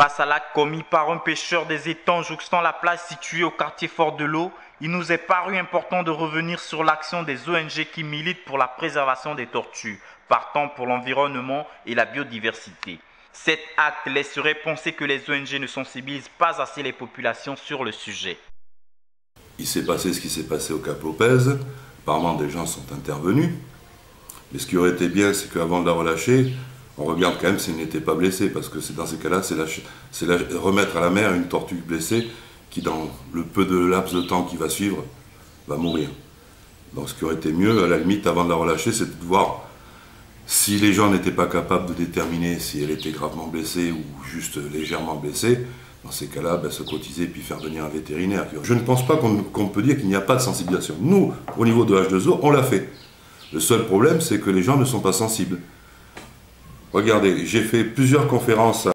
Face à l'acte commis par un pêcheur des étangs jouxtant la plage située au quartier Fort de l'Eau, il nous est paru important de revenir sur l'action des ONG qui militent pour la préservation des tortues, partant pour l'environnement et la biodiversité. Cet acte laisserait penser que les ONG ne sensibilisent pas assez les populations sur le sujet. Il s'est passé ce qui s'est passé au Cap Lopez. Apparemment, des gens sont intervenus. Mais ce qui aurait été bien, c'est qu'avant de la relâcher, on regarde quand même s'il n'était pas blessé, parce que c'est dans ces cas-là, c'est remettre à la mer une tortue blessée qui, dans le peu de laps de temps qui va suivre, va mourir. Donc ce qui aurait été mieux, à la limite, avant de la relâcher, c'est de voir si les gens n'étaient pas capables de déterminer si elle était gravement blessée ou juste légèrement blessée. Dans ces cas-là, se cotiser et puis faire venir un vétérinaire. Je ne pense pas qu'on peut dire qu'il n'y a pas de sensibilisation. Nous, au niveau de H2O, on l'a fait. Le seul problème, c'est que les gens ne sont pas sensibles. Regardez, j'ai fait plusieurs conférences.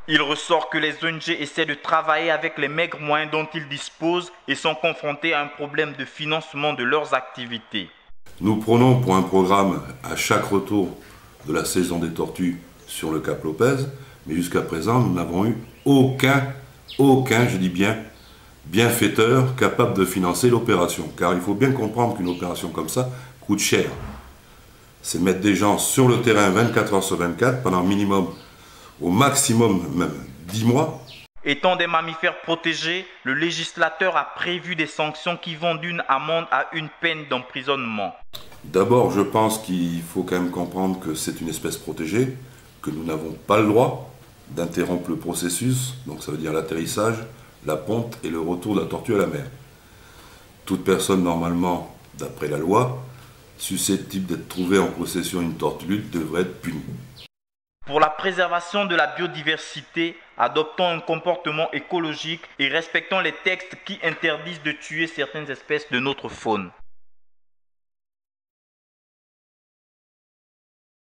Il ressort que les ONG essaient de travailler avec les maigres moyens dont ils disposent et sont confrontés à un problème de financement de leurs activités. Nous prenons pour un programme à chaque retour de la saison des tortues sur le Cap Lopez, mais jusqu'à présent, nous n'avons eu aucun, je dis bien, bienfaiteur capable de financer l'opération. Car il faut bien comprendre qu'une opération comme ça coûte cher. C'est mettre des gens sur le terrain 24 heures sur 24 pendant minimum, au maximum même 10 mois. Étant des mammifères protégés, le législateur a prévu des sanctions qui vont d'une amende à une peine d'emprisonnement. D'abord, je pense qu'il faut quand même comprendre que c'est une espèce protégée, que nous n'avons pas le droit d'interrompre le processus, donc ça veut dire l'atterrissage, la ponte et le retour de la tortue à la mer. Toute personne normalement, d'après la loi, susceptible d'être trouvée en possession d'une tortue devrait être punie. Pour la préservation de la biodiversité, adoptons un comportement écologique et respectons les textes qui interdisent de tuer certaines espèces de notre faune.